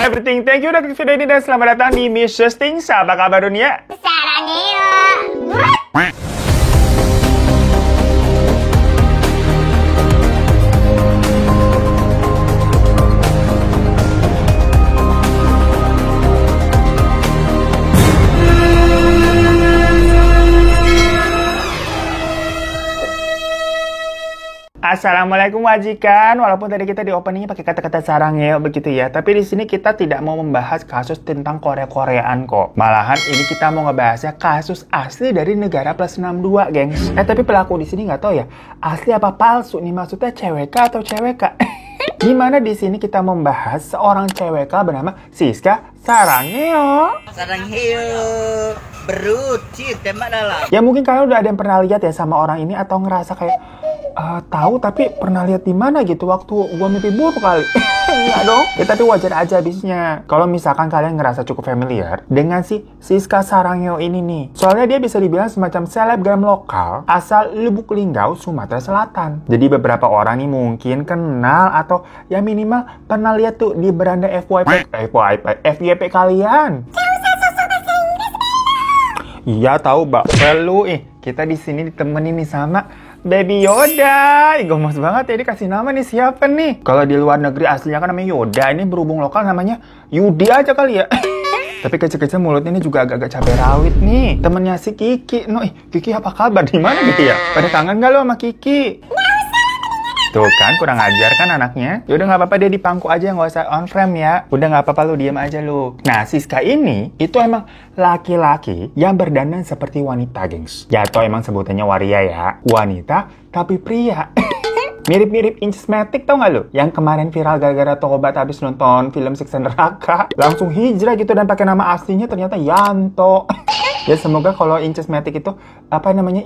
Everything, thank you udah klik video ini dan selamat datang di Miss Justing. Apa kabar dunia? Sarangnya. Assalamualaikum wajikan. Walaupun tadi kita di openingnya pakai kata-kata sarangnya begitu ya, tapi di sini kita tidak mau membahas kasus tentang Korea-Koreaan kok. Malahan ini kita mau ngebahasnya kasus asli dari negara plus 62, gengs. Tapi pelaku di sini nggak tahu ya, asli apa palsu nih, maksudnya cewek atau cewek. Gimana di sini kita membahas seorang cewek bernama Siska Saranghae. Saranghae beruci tembak dalam. Ya mungkin kalian udah ada yang pernah lihat ya sama orang ini atau ngerasa kayak tahu tapi pernah lihat di mana gitu waktu gua mimpi buruk kali. Enggak dong. Ya tapi wajar aja abisnya. Kalau misalkan kalian ngerasa cukup familiar dengan si Siska Saranghae ini nih. Soalnya dia bisa dibilang semacam selebgram lokal asal Lubuk Linggau, Sumatera Selatan. Jadi beberapa orang nih mungkin kenal atau ya minimal pernah lihat tuh di beranda FYP kalian. Iya tahu Mbak Pelu. Kita di sini ditemenin nih sama Baby Yoda. Gemes banget ya, dikasih nama nih siapa nih? Kalau di luar negeri aslinya kan namanya Yoda, ini berhubung lokal namanya Yudi aja kali ya. Tapi kecil-kecil mulutnya ini juga agak-agak cabai rawit nih. Temennya si Kiki. Kiki apa kabar? Di mana gitu ya? Pada kangen gak lo sama Kiki? Tuh kan, kurang ajar kan anaknya. Yaudah gak apa-apa, dia dipangku aja, gak usah on frame ya. Udah gak apa-apa, lu diam aja lu. Nah, Siska ini, itu emang laki-laki yang berdandan seperti wanita, gengs. Ya, atau emang sebutannya waria ya. Wanita, tapi pria. Mirip-mirip Incismatic, tau gak lu? Yang kemarin viral gara-gara tobat habis nonton film Siksa Neraka. Langsung hijrah gitu dan pakai nama aslinya ternyata Yanto. Ya semoga kalau Incismatic itu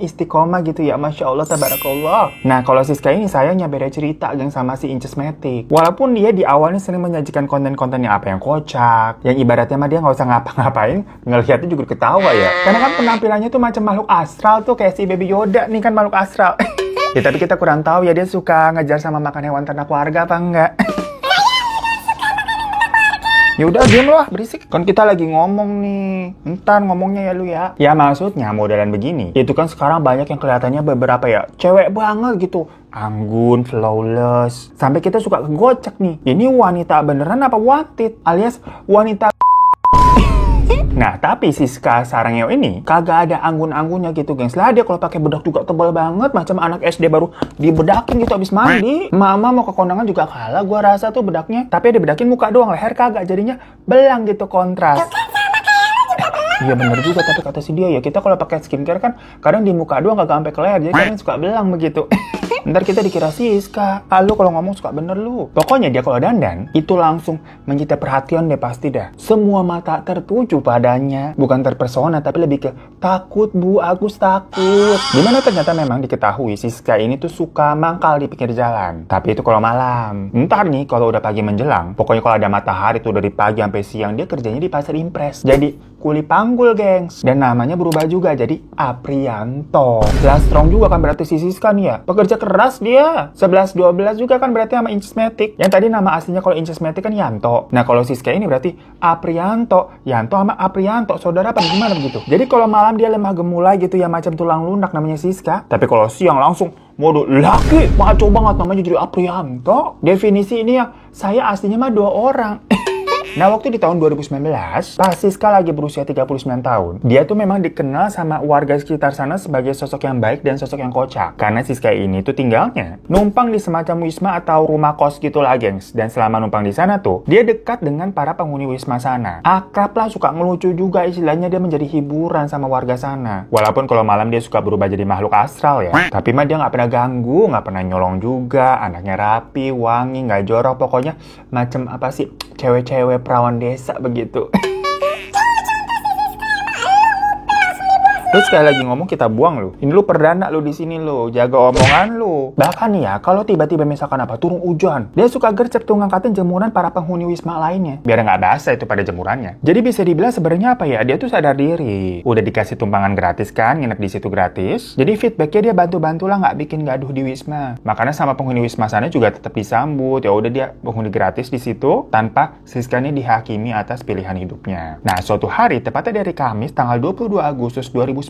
istiqomah gitu ya. Masya Allah, tabarakallah. Nah kalau Siska ini sayangnya beda cerita yang sama si Incismatic. Walaupun dia di awalnya sering menyajikan konten-konten yang kocak, yang ibaratnya mah dia nggak usah ngapa-ngapain, ngelihatnya juga ketawa ya. Karena kan penampilannya tuh macam makhluk astral tuh, kayak si Baby Yoda nih kan makhluk astral. Ya tapi kita kurang tahu ya dia suka ngejar sama makan hewan ternak warga apa enggak. Ya udah diam loh, berisik. Kan kita lagi ngomong nih. Entar ngomongnya ya lu ya. Ya maksudnya modelan begini. Itu kan sekarang banyak yang kelihatannya beberapa ya cewek banget gitu. Anggun, flawless. Sampai kita suka kegocek nih. Ini wanita beneran apa wanted? Alias wanita. Nah, tapi Siska Saranghae ini kagak ada anggun-anggunnya gitu, gengs. Lah dia kalau pakai bedak juga tebal banget, macam anak SD baru dibedakin gitu abis mandi. Mama mau ke kondangan juga kalah gua rasa tuh bedaknya. Tapi dia bedakin muka doang, leher kagak, jadinya belang gitu, kontras. Iya bener juga, tapi kata si dia ya, kita kalau pakai skincare kan kadang di muka doang kagak sampai ke leher, jadi kadang suka belang begitu. Ntar kita dikira Siska. Lu kalau ngomong suka bener lu. Pokoknya dia kalau dandan itu langsung menyita perhatian deh pasti dah. Semua mata tertuju padanya. Bukan terpesona tapi lebih ke takut bu, Agus takut. Dimana ternyata memang diketahui Siska ini tuh suka mangkal di pinggir jalan. Tapi itu kalau malam. Ntar nih kalau udah pagi menjelang, pokoknya kalau ada matahari tuh dari pagi sampai siang dia kerjanya di Pasar Impres. Jadi kuli panggul, gengs. Dan namanya berubah juga jadi Aprianto. Jelas strong juga kan berarti si Siska nih ya. Pekerja keras dia. 11-12 juga kan berarti sama Incismatic. Yang tadi nama aslinya kalau Incismatic kan Yanto. Nah kalau Siska ini berarti Aprianto. Yanto sama Aprianto. Saudara apa gimana begitu? Jadi kalau malam dia lemah gemulai gitu ya, macam tulang lunak namanya Siska. Tapi kalau siang langsung mode laki. Maco banget namanya jadi Aprianto. Definisi ini yang saya aslinya mah 2 orang. Nah, waktu di tahun 2019, pas Siska lagi berusia 39 tahun, dia tuh memang dikenal sama warga sekitar sana sebagai sosok yang baik dan sosok yang kocak. Karena Siska ini tuh tinggalnya numpang di semacam wisma atau rumah kos gitu lah, gengs. Dan selama numpang di sana tuh, dia dekat dengan para penghuni wisma sana. Akrab lah, suka ngelucu juga, istilahnya dia menjadi hiburan sama warga sana. Walaupun kalau malam dia suka berubah jadi makhluk astral ya. Tapi mah dia nggak pernah ganggu, nggak pernah nyolong juga, anaknya rapi, wangi, nggak jorok, pokoknya macem cewek-cewek perawan desa begitu. Lu sekali lagi ngomong kita buang lu. Ini lu perdana lu di sini lu, jaga omongan lu. Bahkan nih ya, kalau tiba-tiba misalkan turun hujan, dia suka gercep tuh ngangkatin jemuran para penghuni wisma lainnya, biar nggak basah itu pada jemurannya. Jadi bisa dibilang sebenarnya apa ya? Dia tuh sadar diri. Udah dikasih tumpangan gratis kan, nginep di situ gratis. Jadi feedbacknya dia bantu-bantu lah nggak bikin gaduh di wisma. Makanya sama penghuni wisma sana juga tetap disambut. Ya udah dia penghuni gratis di situ tanpa Siska ini dihakimi atas pilihan hidupnya. Nah, suatu hari tepatnya dari Kamis tanggal 22 Agustus 2019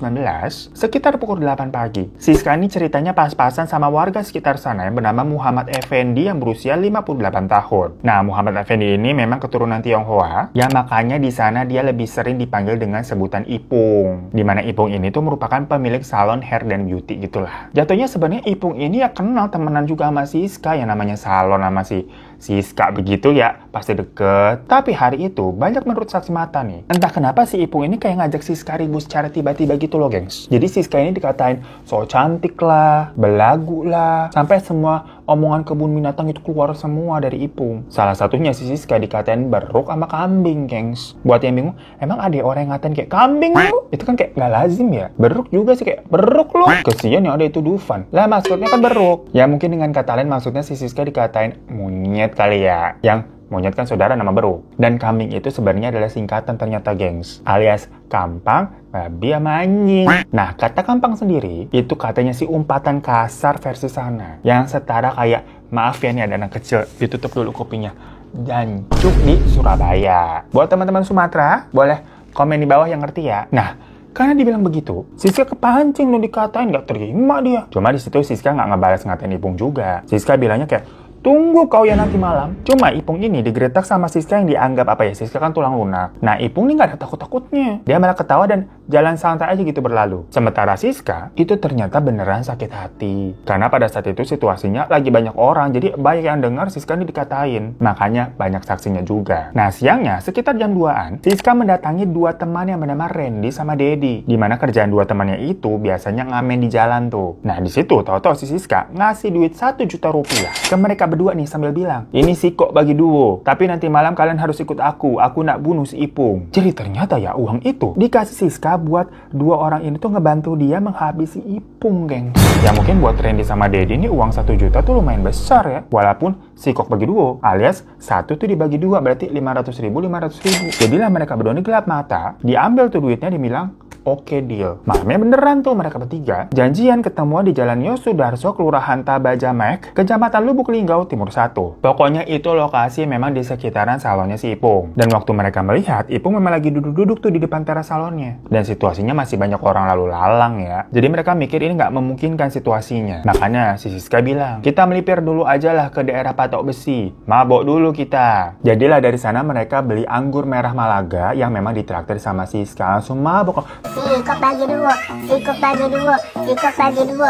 sekitar pukul 8 pagi. Siska ini ceritanya pas-pasan sama warga sekitar sana yang bernama Muhammad Effendi yang berusia 58 tahun. Nah, Muhammad Effendi ini memang keturunan Tionghoa, ya makanya di sana dia lebih sering dipanggil dengan sebutan Ipung. Dimana Ipung ini tuh merupakan pemilik salon hair dan beauty gitulah. Jatuhnya sebenarnya Ipung ini ya kenal temenan juga sama Siska yang namanya salon sama si Siska begitu ya, pasti deket. Tapi hari itu banyak menurut saksi mata nih. Entah kenapa si Ipung ini kayak ngajak Siska ribut secara tiba-tiba gitu loh, gengs. Jadi Siska ini dikatain so cantik lah, belagu lah, sampai semua omongan kebun binatang itu keluar semua dari Ipung. Salah satunya si Siska dikatain beruk sama kambing, gengs. Buat yang bingung, emang ada orang yang ngatain kayak kambing lu? Itu kan kayak gak lazim ya. Beruk juga sih kayak beruk lu. Kesian yang ada itu Dufan. Lah maksudnya kan beruk. Ya mungkin dengan kata lain maksudnya si Siska dikatain monyet kali ya. Yang monyet kan saudara nama beruk. Dan kambing itu sebenarnya adalah singkatan ternyata, gengs. Alias kampang, babi, sama anjing. Nah, kata kampang sendiri, itu katanya si umpatan kasar versi sana. Yang setara kayak, maaf ya nih ada anak kecil, ditutup dulu kupingnya. Jancuk di Surabaya. Buat teman-teman Sumatera, boleh komen di bawah yang ngerti ya. Nah, karena dibilang begitu, Siska kepancing lo dikatain, gak terima dia. Cuma di situ Siska nggak ngebalas ngatain Ipung juga. Siska bilangnya kayak, tunggu kau ya nanti malam. Cuma Ipung ini digeletak sama Siska yang dianggap apa ya, Siska kan tulang lunak. Nah, Ipung ini nggak ada takut-takutnya. Dia malah ketawa dan jalan santai aja gitu berlalu. Sementara Siska itu ternyata beneran sakit hati. Karena pada saat itu situasinya lagi banyak orang, jadi banyak yang dengar Siska ini dikatain. Makanya banyak saksinya juga. Nah, siangnya sekitar jam 2-an, Siska mendatangi dua teman yang bernama Randy sama Dedi. Dimana kerjaan dua temannya itu biasanya ngamen di jalan tuh. Nah, di situ tahu-tahu si Siska ngasih duit 1 juta rupiah ke mereka berdua nih sambil bilang, ini sih kok bagi duo, tapi nanti malam kalian harus ikut aku nak bunuh si Ipung. Jadi ternyata ya uang itu dikasih Siska buat dua orang ini tuh ngebantu dia menghabisi Ipung, geng. Ya mungkin buat Randy sama Dedi ini uang 1 juta tuh lumayan besar ya, walaupun si kok bagi duo, alias satu tuh dibagi dua berarti 500.000. Jadilah mereka berdua ini gelap mata, diambil tuh duitnya, dibilang oke deal. Malamnya beneran tuh mereka bertiga janjian ketemuan di Jalan Yosudarso, Kelurahan Tabajamek, Kecamatan Lubuk Linggau, Timur 1. Pokoknya itu lokasi memang di sekitaran salonnya si Ipung. Dan waktu mereka melihat, Ipung memang lagi duduk-duduk tuh di depan teras salonnya. Dan situasinya masih banyak orang lalu lalang ya. Jadi mereka mikir ini nggak memungkinkan situasinya. Makanya si Siska bilang, kita melipir dulu aja lah ke daerah Patok Besi. Mabok dulu kita. Jadilah dari sana mereka beli anggur merah Malaga yang memang ditraktir sama Siska. Langsung mabok. Sikop bagi dua.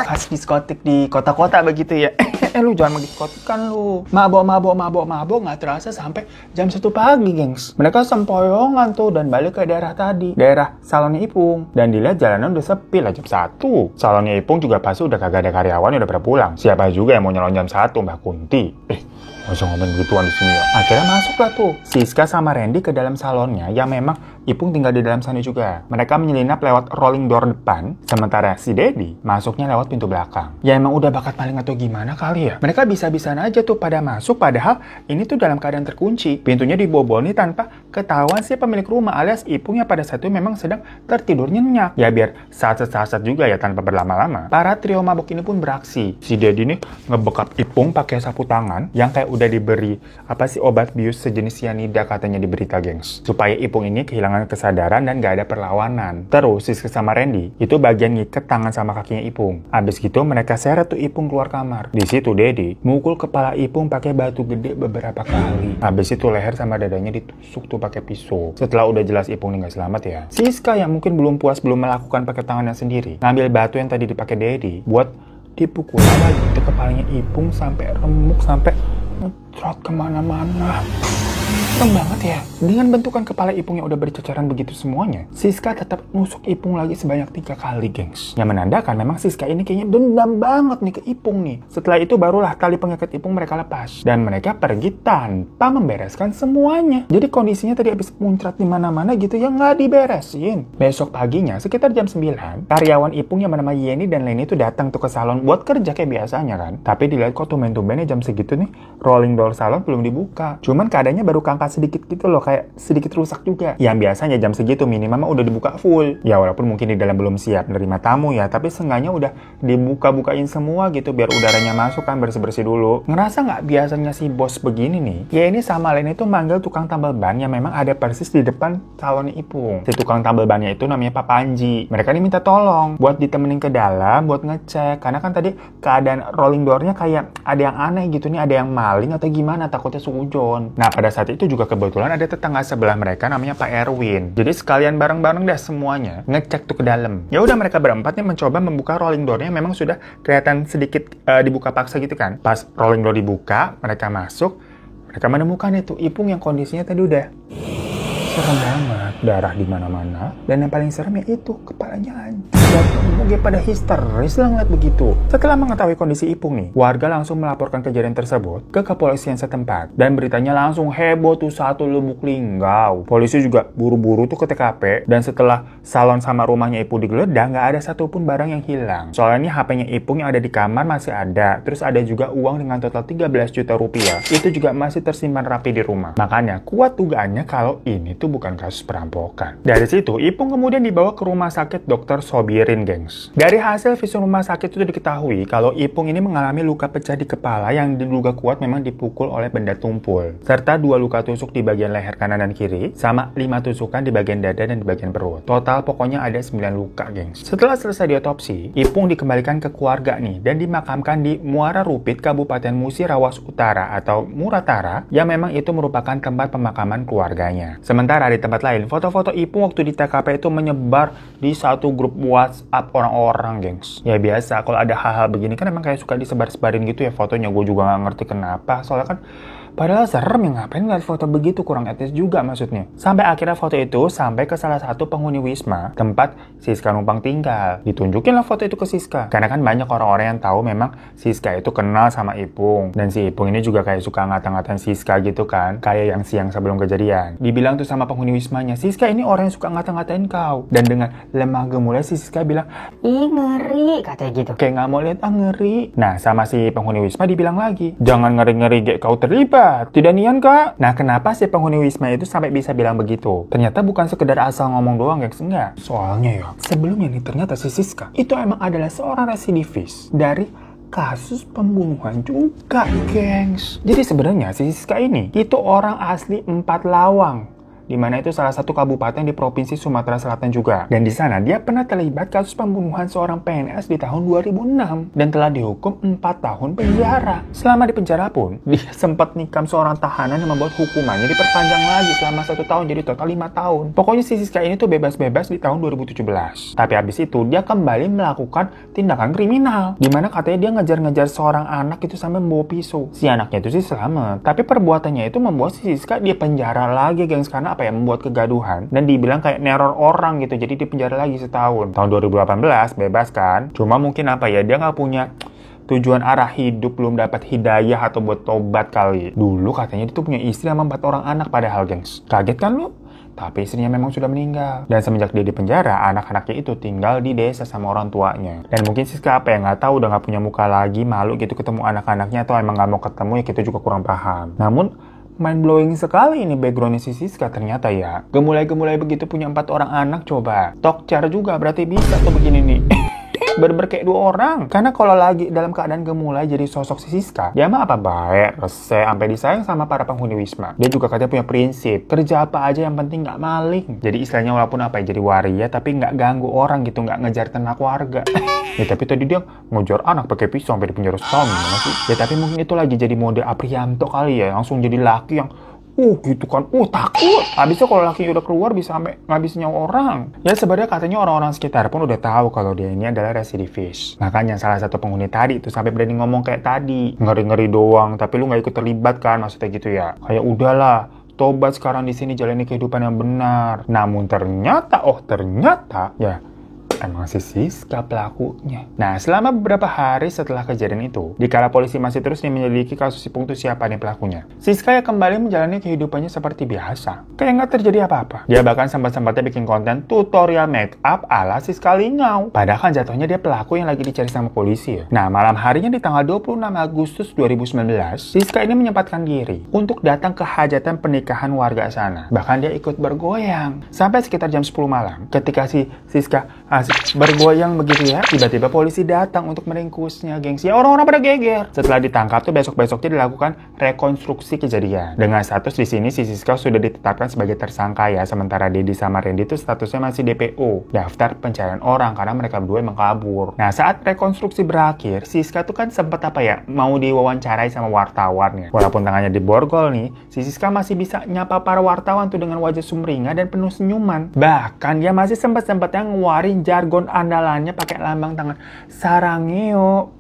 Pas diskotik di kota-kota begitu ya. Lu jangan diskotik kan lu. Mabok nggak terasa sampai jam 1 pagi, gengs. Mereka sempoyongan tuh dan balik ke daerah tadi, daerah salonnya Ipung. Dan dilihat jalanan udah sepi lah jam 1. Salonnya Ipung juga pasti udah kagak ada karyawan, udah pada pulang. Siapa juga yang mau nyalon jam 1, Mbak Kunti? Nggak usah ngomong gituan di sini ya. Akhirnya masuklah tuh Siska sama Randy ke dalam salonnya yang memang Ipung tinggal di dalam sana juga. Mereka menyelinap lewat rolling door depan, sementara si Dedi masuknya lewat pintu belakang. Ya emang udah bakat maling atau gimana kali ya. Mereka bisa-bisaan aja tuh pada masuk, padahal ini tuh dalam keadaan terkunci. Pintunya dibobol nih tanpa ketahuan si pemilik rumah, alias Ipung yang pada saat itu memang sedang tertidur nyenyak. Ya biar saset-saset juga ya tanpa berlama-lama. Para trio mabuk ini pun beraksi. Si Dedi nih ngebekap Ipung pakai sapu tangan yang kayak udah diberi obat bius sejenis cyanida katanya di berita, gengs. Supaya Ipung ini kehilangan kesadaran dan gak ada perlawanan. Terus Siska sama Randy itu bagian ngiket tangan sama kakinya Ipung. Abis gitu mereka seret tuh Ipung keluar kamar. Di situ Dedi mukul kepala Ipung pakai batu gede beberapa kali. Abis itu leher sama dadanya ditusuk tuh pakai pisau. Setelah udah jelas Ipung ini gak selamat ya, Siska yang mungkin belum puas belum melakukan pakai tangannya sendiri, ngambil batu yang tadi dipakai Dedi buat dipukul lagi ke kepalanya Ipung sampai remuk, sampai ngetrot kemana-mana. Serem banget ya. Dengan bentukan kepala Ipung yang udah berceceran begitu semuanya, Siska tetap nusuk Ipung lagi sebanyak 3 kali, gengs. Yang menandakan memang Siska ini kayaknya dendam banget nih ke Ipung nih. Setelah itu barulah tali pengikat Ipung mereka lepas. Dan mereka pergi tanpa membereskan semuanya. Jadi kondisinya tadi habis muncrat di mana-mana gitu ya nggak diberesin. Besok paginya sekitar jam 9, karyawan Ipung yang bernama Yeni dan Leni itu datang tuh ke salon buat kerja kayak biasanya kan. Tapi dilihat kok tumben-tumbennya jam segitu nih, rolling door salon belum dibuka. Cuman keadaannya baru keangkat sedikit gitu loh, kayak sedikit rusak juga. Yang biasanya jam segitu minimal udah dibuka full. Ya walaupun mungkin di dalam belum siap menerima tamu ya, tapi seenggaknya udah dibuka-bukain semua gitu biar udaranya masuk kan, bersih-bersih dulu. Ngerasa nggak biasanya si bos begini nih? Ya ini sama Leni tuh manggil tukang tambal ban yang memang ada persis di depan salon Ipung. Si tukang tambal bannya itu namanya Pak Panji. Mereka diminta tolong buat ditemenin ke dalam buat ngecek, karena kan tadi keadaan rolling doornya kayak ada yang aneh gitu nih, ada yang maling atau gimana, takutnya sujon. Nah pada saat itu juga kebetulan ada tetangga sebelah mereka namanya Pak Erwin. Jadi sekalian bareng-bareng dah semuanya ngecek tuh ke dalam. Ya udah mereka berempat nih mencoba membuka rolling doornya, memang sudah kelihatan sedikit dibuka paksa gitu kan. Pas rolling door dibuka, mereka masuk, mereka menemukan itu Ipung yang kondisinya tadi udah serem banget, darah di mana-mana, dan yang paling serem ya itu kepalanya hancur. Mungkin pada histeris lah ngeliat begitu. Setelah mengetahui kondisi Ipung nih, warga langsung melaporkan kejadian tersebut ke kepolisian setempat, dan beritanya langsung heboh tuh satu lubuk linggau. Polisi juga buru-buru tuh ke TKP, dan setelah salon sama rumahnya Ipung digeledah, nggak ada satupun barang yang hilang. Soalnya HP-nya Ipung yang ada di kamar masih ada, terus ada juga uang dengan total 13 juta rupiah. Itu juga masih tersimpan rapi di rumah. Makanya kuat dugaannya kalau ini tuh bukan kasus perampokan. Dari situ, Ipung kemudian dibawa ke rumah sakit Dr. Sobirin, gengs. Dari hasil visum rumah sakit itu diketahui kalau Ipung ini mengalami luka pecah di kepala yang diduga kuat memang dipukul oleh benda tumpul, serta 2 luka tusuk di bagian leher kanan dan kiri, sama 5 tusukan di bagian dada dan di bagian perut. Total pokoknya ada 9 luka, gengs. Setelah selesai diotopsi, Ipung dikembalikan ke keluarga nih dan dimakamkan di Muara Rupit, Kabupaten Musirawas Utara atau Muratara, yang memang itu merupakan tempat pemakaman keluarganya. Sementara di tempat lain, foto-foto Ipung waktu di TKP itu menyebar di satu grup WhatsApp orang-orang, gengs. Ya biasa, kalau ada hal-hal begini kan emang kayak suka disebar-sebarin gitu ya fotonya. Gue juga nggak ngerti kenapa, soalnya kan padahal serem ya, ngapain ngeliat foto begitu, kurang etis juga maksudnya. Sampai akhirnya foto itu sampai ke salah satu penghuni Wisma, tempat Siska numpang tinggal. Ditunjukin lah foto itu ke Siska. Karena kan banyak orang-orang yang tahu memang Siska itu kenal sama Ipung. Dan si Ipung ini juga kayak suka ngata-ngatain Siska gitu kan. Kayak yang siang sebelum kejadian. Dibilang tuh sama penghuni Wismanya, Siska ini orang yang suka ngata-ngatain kau. Dan dengan lemah gemulai si Siska bilang, ih ngeri, katanya gitu. Kayak nggak mau lihat, ngeri. Nah sama si penghuni Wisma dibilang lagi, jangan ngeri-ngeri kayak kau terlibat. Tidak nian kak. Nah kenapa si penghuni Wisma itu sampai bisa bilang begitu? Ternyata bukan sekedar asal ngomong doang, gengs. Enggak. Soalnya ya, sebelumnya nih ternyata si Siska itu emang adalah seorang residivis dari kasus pembunuhan juga, gengs. Jadi sebenarnya si Siska ini itu orang asli Empat Lawang, di mana itu salah satu kabupaten di Provinsi Sumatera Selatan juga. Dan di sana dia pernah terlibat kasus pembunuhan seorang PNS di tahun 2006 dan telah dihukum 4 tahun penjara. Selama di penjara pun, dia sempat nikam seorang tahanan yang membuat hukumannya diperpanjang lagi selama 1 tahun jadi total 5 tahun. Pokoknya si Siska ini tuh bebas-bebas di tahun 2017. Tapi habis itu dia kembali melakukan tindakan kriminal, di mana katanya dia ngejar-ngejar seorang anak itu sampai membawa pisau. Si anaknya itu sih selamat, tapi perbuatannya itu membuat si Siska di penjara lagi, gengs, karena apa ya, membuat kegaduhan dan dibilang kayak neror orang gitu, jadi di penjara lagi setahun. Tahun 2018 bebas kan, cuma mungkin apa ya, dia nggak punya tujuan arah hidup, belum dapat hidayah atau buat tobat kali. Dulu katanya dia tuh punya istri sama 4 orang anak padahal, gengs. Kaget kan lu? Tapi istrinya memang sudah meninggal. Dan semenjak dia di penjara, anak-anaknya itu tinggal di desa sama orang tuanya. Dan mungkin Siska apa ya, nggak tahu, udah nggak punya muka lagi, malu gitu ketemu anak-anaknya, atau emang nggak mau ketemu ya, kita juga kurang paham. Namun mind blowing sekali ini backgroundnya si Siska ternyata ya. Gemulai-gemulai begitu punya 4 orang anak, coba. Tokcar juga berarti bisa tuh begini nih. Berber kayak 2 orang. Karena kalau lagi dalam keadaan gemulai jadi sosok si Siska, dia mah apa baik, rese, sampai disayang sama para penghuni Wisma. Dia juga katanya punya prinsip, kerja apa aja yang penting nggak maling. Jadi istilahnya walaupun apa ya, jadi waria tapi nggak ganggu orang gitu, nggak ngejar ternak warga. Ya tapi tadi dia ngejar anak pakai pisau sampai di penjara setahun, gimana sih? Ya tapi mungkin itu lagi jadi mode Aprianto kali ya, langsung jadi laki yang gitu kan, takut. Habisnya kalau laki udah keluar bisa sampai ngabisin nyawa orang. Ya sebenarnya katanya orang-orang sekitar pun udah tahu kalau dia ini adalah residivis. Makanya salah satu penghuni tadi itu sampai berani ngomong kayak tadi, ngeri-ngeri doang, tapi lu nggak ikut terlibat kan, maksudnya gitu ya. Kayak udahlah, tobat sekarang di sini jalani kehidupan yang benar. Namun ternyata, ya emang si Siska pelakunya. Nah, selama beberapa hari setelah kejadian itu, dikala polisi masih terus menyelidiki kasus si Pung itu siapa nih pelakunya, Siska ya kembali menjalani kehidupannya seperti biasa. Kayak nggak terjadi apa-apa. Dia bahkan sempat-sempatnya bikin konten tutorial make up ala Siska Lingau. Padahal kan jatuhnya dia pelaku yang lagi dicari sama polisi ya. Nah, malam harinya di tanggal 26 Agustus 2019, Siska ini menyempatkan diri untuk datang ke hajatan pernikahan warga sana. Bahkan dia ikut bergoyang. Sampai sekitar jam 10 malam, ketika si Siska bergoyang begitu ya, tiba-tiba polisi datang untuk meringkusnya, gengsi. Ya, orang-orang pada geger. Setelah ditangkap tuh besok-besoknya dilakukan rekonstruksi kejadian. Dengan status di sini si Siska sudah ditetapkan sebagai tersangka ya, sementara Dedi sama Randy itu statusnya masih DPO, daftar pencarian orang, karena mereka berdua emang kabur. Nah, saat rekonstruksi berakhir, Siska tuh kan sempat mau diwawancarai sama wartawan ya. Walaupun tangannya diborgol nih, si Siska masih bisa nyapa para wartawan tuh dengan wajah sumringah dan penuh senyuman. Bahkan dia masih sempat-sempatnya ngeluarin jargon andalannya pakai lambang tangan Sarangeo.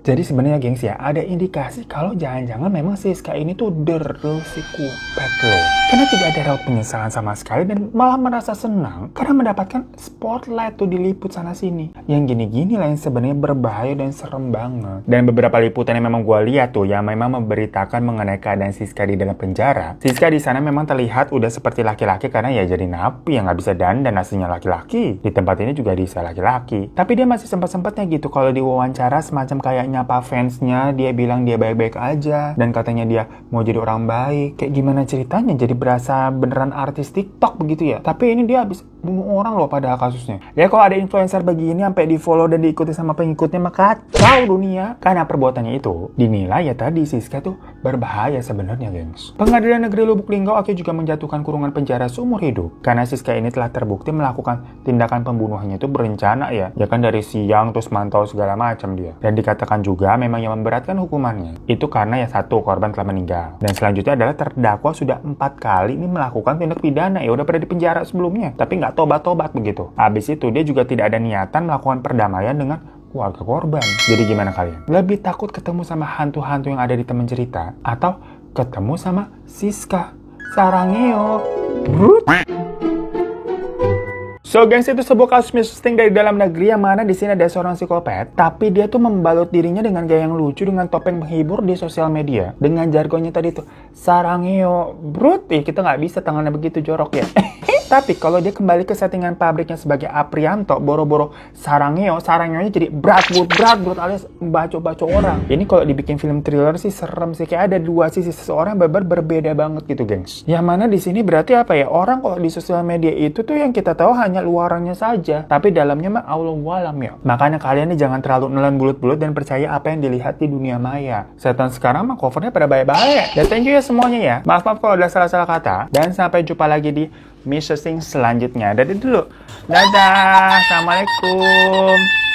Jadi sebenarnya gengs ya, ada indikasi kalau jangan-jangan memang Siska ini tuh the real psikopat loh. Karena tidak ada raut penyesalan sama sekali dan malah merasa senang karena mendapatkan spotlight tuh diliput sana sini. Yang gini-gini lah yang sebenarnya berbahaya dan serem banget. Dan beberapa liputan yang memang gue lihat tuh yang memang memberitakan mengenai keadaan Siska di dalam penjara. Siska di sana memang terlihat udah seperti laki-laki karena ya jadi napi yang nggak bisa dandan aslinya laki-laki. Di tempat ini juga bisa laki-laki. Tapi dia masih sempat-sempatnya gitu kalau diwawancara semacam kayak nyapa fansnya, dia bilang dia baik-baik aja dan katanya dia mau jadi orang baik. Kayak gimana ceritanya jadi berasa beneran artis TikTok begitu ya. Tapi ini dia habis bunuh orang loh pada kasusnya. Ya kalau ada influencer begini sampai di follow dan diikuti sama pengikutnya mah kacau dunia. Karena perbuatannya itu dinilai ya tadi Siska tuh berbahaya sebenarnya gengs. Pengadilan Negeri Lubuk Linggau akhirnya juga menjatuhkan kurungan penjara seumur hidup karena Siska ini telah terbukti melakukan tindakan pembunuhannya itu berencana ya. Ya kan dari siang terus mantau segala macam dia. Dan dikatakan juga memang yang memberatkan hukumannya itu karena ya satu, korban telah meninggal. Dan selanjutnya adalah terdakwa sudah 4 kali ini melakukan tindak pidana ya udah pada di penjara sebelumnya tapi nggak tobat-tobat begitu. Habis itu dia juga tidak ada niatan melakukan perdamaian dengan keluarga korban. Jadi gimana kalian? Lebih takut ketemu sama hantu-hantu yang ada di teman cerita atau ketemu sama Siska Sarangeo? So gengs, itu sebuah kasus misting dari dalam negeri yang mana di sini ada seorang psikopat, tapi dia tuh membalut dirinya dengan gaya yang lucu dengan topeng menghibur di sosial media dengan jargonnya tadi tuh Sarangeo, brut, kita nggak bisa tangannya begitu jorok ya. Tapi kalau dia kembali ke settingan pabriknya sebagai Aprianto, boro-boro Sarangeo-nya jadi berat alias baco-baco orang. Ini kalau dibikin film thriller sih serem sih, kayak ada dua sisi seseorang berbeda banget gitu gengs. Yang mana di sini berarti apa ya, orang kalau di sosial media itu tuh yang kita tahu hanya luarannya saja, tapi dalamnya mah Allahualam ya. Makanya kalian nih jangan terlalu nelan bulut-bulut dan percaya apa yang dilihat di dunia maya. Setan sekarang mah covernya pada baik-baik. Dan thank you ya semuanya ya. Maaf kalau ada salah-salah kata. Dan sampai jumpa lagi di Mr. Sing selanjutnya. Dari dulu. Dadah. Assalamualaikum.